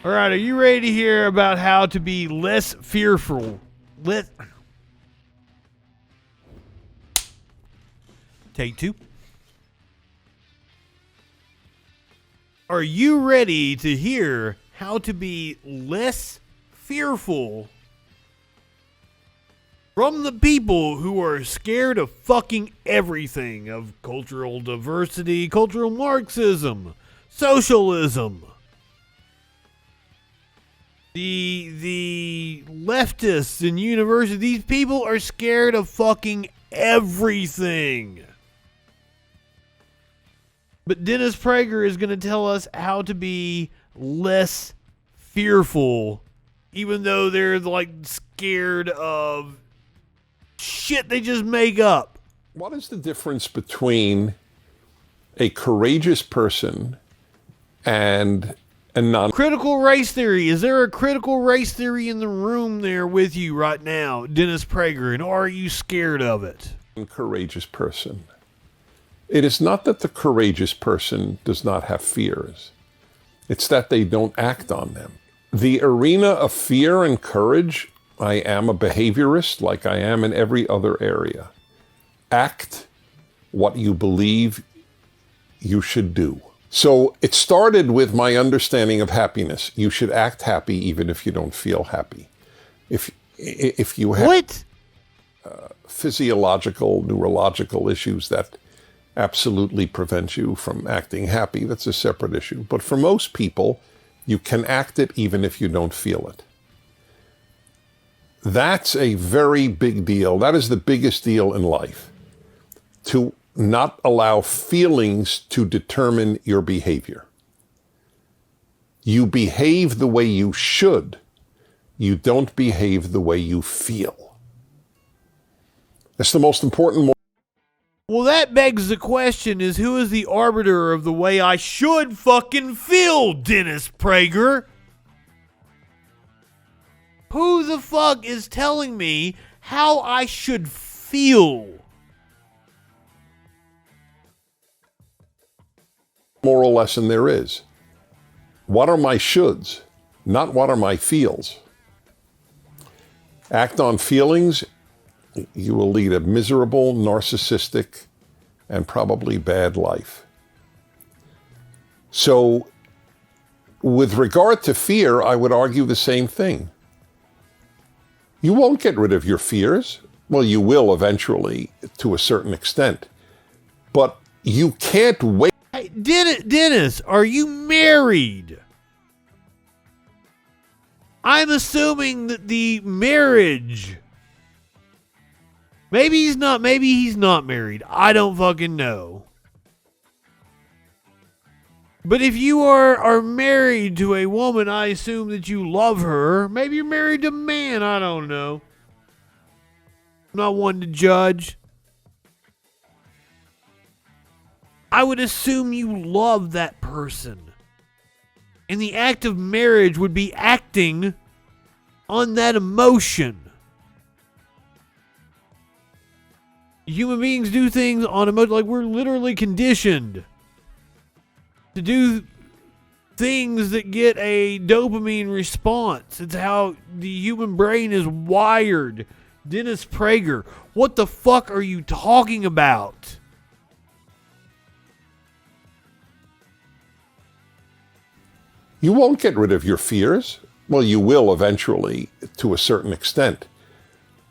All right, are you ready to hear about how to be less fearful? Take two. Are you ready to hear how to be less fearful from the people who are scared of fucking everything, of cultural diversity, cultural Marxism, socialism? The leftists in university, these people are scared of fucking everything. But Dennis Prager is going to tell us how to be less fearful, even though they're like scared of shit they just make up. What is the difference between a courageous person and a critical race theory? Is there a critical race theory in the room there with you right now, Dennis Prager, and are you scared of it? courageous person? It is not that the courageous person does not have fears. It's that they don't act on them. The arena of fear and courage, I am a behaviorist like I am in every other area. Act what you believe you should do. So it started with my understanding of happiness. You should act happy even if you don't feel happy. If you have physiological, neurological issues that absolutely prevent you from acting happy, that's a separate issue. But for most people, you can act it even if you don't feel it. That's a very big deal. That is the biggest deal in life. To not allow feelings to determine your behavior. You behave the way you should. You don't behave the way you feel. That's the most important. Well, that begs the question, is who is the arbiter of the way I should fucking feel, Dennis Prager? Who the fuck is telling me how I should feel? Moral lesson there is. What are my shoulds, not what are my feels? Act on feelings, you will lead a miserable, narcissistic, and probably bad life. So, with regard to fear, I would argue the same thing. You won't get rid of your fears. Well, you will eventually, to a certain extent. But you can't wait. Hey, Dennis, are you married? I'm assuming that the marriage... Maybe he's not married. I don't fucking know. But if you are married to a woman, I assume that you love her. Maybe you're married to a man. I don't know. I'm not one to judge. I would assume you love that person. And the act of marriage would be acting on that emotion. Human beings do things on emotion, like we're literally conditioned to do things that get a dopamine response. It's how the human brain is wired. Dennis Prager, what the fuck are you talking about? You won't get rid of your fears. Well, you will eventually, to a certain extent.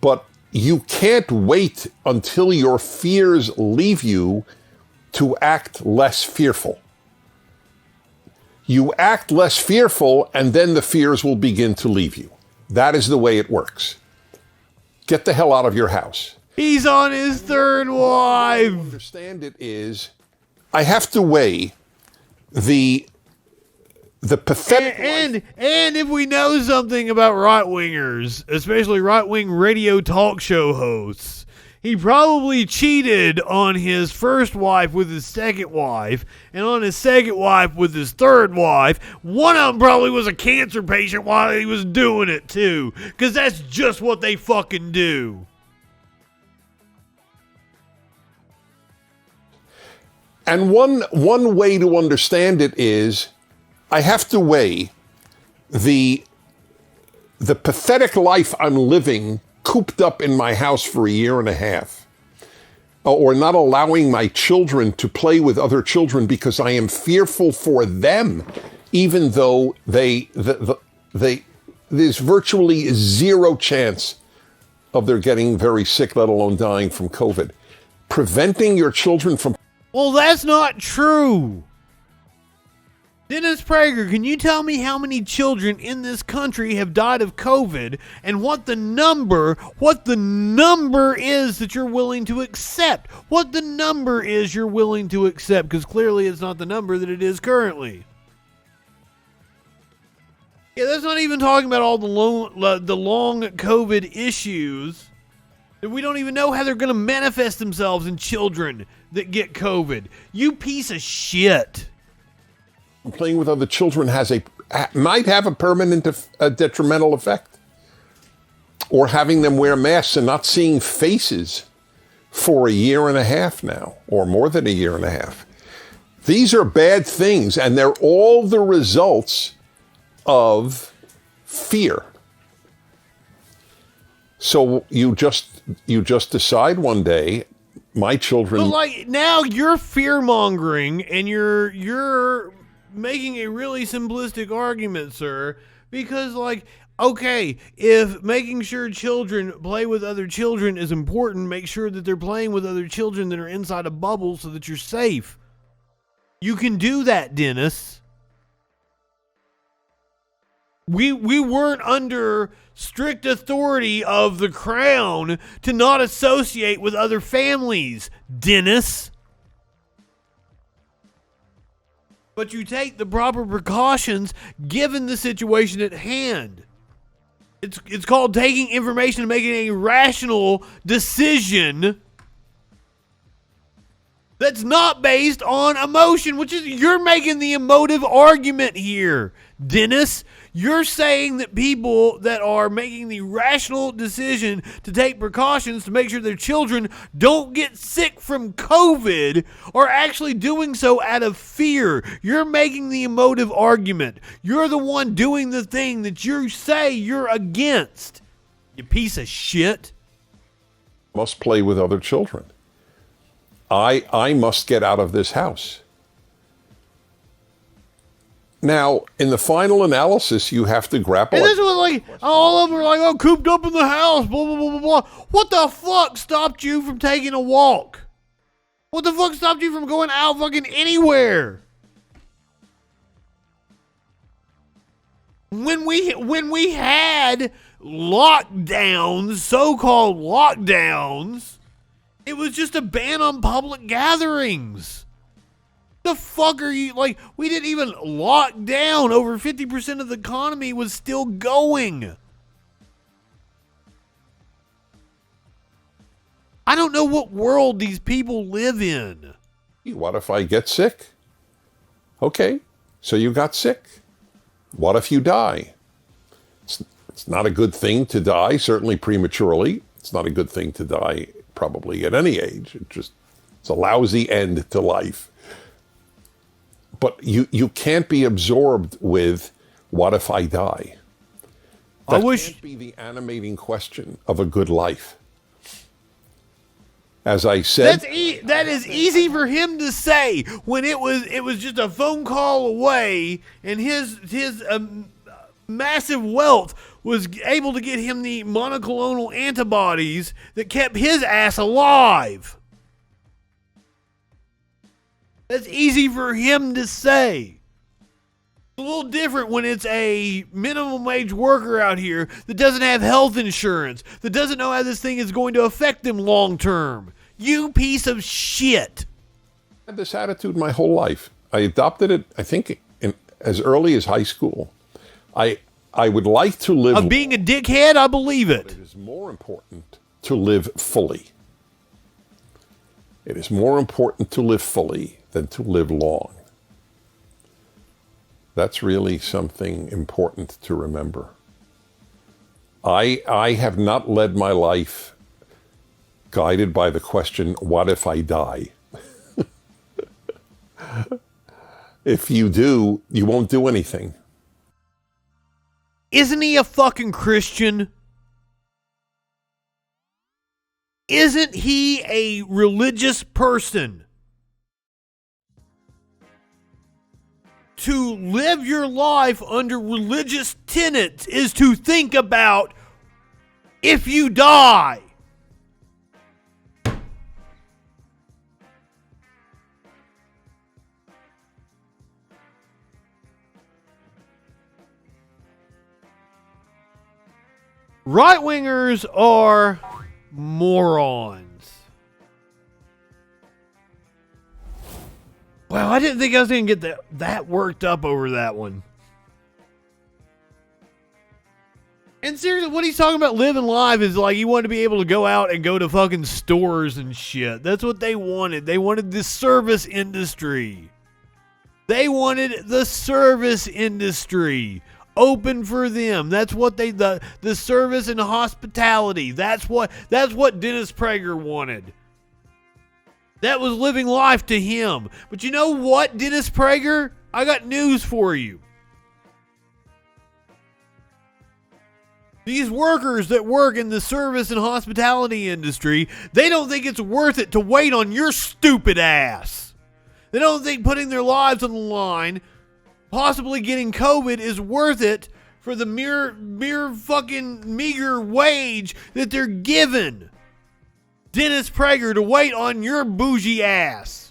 But you can't wait until your fears leave you to act less fearful. You act less fearful, and then the fears will begin to leave you. That is the way it works. Get the hell out of your house. He's on his third wife. What I understand it is, I have to weigh the pathetic... And if we know something about right-wingers, especially right-wing radio talk show hosts, he probably cheated on his first wife with his second wife, and on his second wife with his third wife. One of them probably was a cancer patient while he was doing it, too, because that's just what they fucking do. And one way to understand it is, I have to weigh the pathetic life I'm living cooped up in my house for a year and a half, or not allowing my children to play with other children because I am fearful for them, even though there's virtually zero chance of their getting very sick, let alone dying from COVID. Preventing your children from... Well, that's not true. Dennis Prager, can you tell me how many children in this country have died of COVID and what the number is that you're willing to accept? What the number is you're willing to accept, because clearly it's not the number that it is currently. Yeah, that's not even talking about all the long COVID issues that we don't even know how they're going to manifest themselves in children that get COVID. You piece of shit. Playing with other children might have a permanent detrimental effect. Or having them wear masks and not seeing faces for a year and a half now, or more than a year and a half. These are bad things, and they're all the results of fear. So you just decide one day, my children... But like, now you're fear-mongering, and you're making a really simplistic argument, sir, because like, okay, if making sure children play with other children is important, make sure that they're playing with other children that are inside a bubble so that you're safe. You can do that, Dennis. We weren't under strict authority of the crown to not associate with other families, Dennis. But you take the proper precautions given the situation at hand. It's called taking information and making a rational decision that's not based on emotion, which is, you're making the emotive argument here, Dennis. You're saying that people that are making the rational decision to take precautions to make sure their children don't get sick from COVID are actually doing so out of fear. You're making the emotive argument. You're the one doing the thing that you say you're against. You piece of shit. Must play with other children. I must get out of this house. Now, in the final analysis, you have to grapple. And this was like, all of them are like, oh, cooped up in the house, blah, blah, blah, blah, blah. What the fuck stopped you from taking a walk? What the fuck stopped you from going out fucking anywhere? When we had lockdowns, so-called lockdowns, it was just a ban on public gatherings. The fuck are you, like, we didn't even lock down. Over 50% of the economy was still going. I don't know what world these people live in. What if I get sick? Okay, so you got sick. What if you die? It's not a good thing to die, certainly prematurely. It's not a good thing to die probably at any age. It's a lousy end to life. But you can't be absorbed with, what if I die? That can't be the animating question of a good life. As I said, that is easy for him to say when it was just a phone call away, and his massive wealth was able to get him the monoclonal antibodies that kept his ass alive. That's easy for him to say. It's a little different when it's a minimum wage worker out here that doesn't have health insurance, that doesn't know how this thing is going to affect them long term. You piece of shit. I had this attitude my whole life. I adopted it, I think, as early as high school. I would like to live... Of being a dickhead, I believe it. But it is more important to live fully. It is more important to live fully than to live long. That's really something important to remember. I have not led my life guided by the question, what if I die? If you do, you won't do anything. Isn't he a fucking Christian? Isn't he a religious person? To live your life under religious tenets is to think about if you die. Right-wingers are morons. Wow, I didn't think I was going to get that worked up over that one. And seriously, what he's talking about living life is like he wanted to be able to go out and go to fucking stores and shit. That's what they wanted. They wanted the service industry. They wanted the service industry open for them. That's what the service and hospitality. That's what Dennis Prager wanted. That was living life to him. But you know what, Dennis Prager? I got news for you. These workers that work in the service and hospitality industry, they don't think it's worth it to wait on your stupid ass. They don't think putting their lives on the line, possibly getting COVID, is worth it for the mere fucking meager wage that they're given. Dennis Prager, to wait on your bougie ass.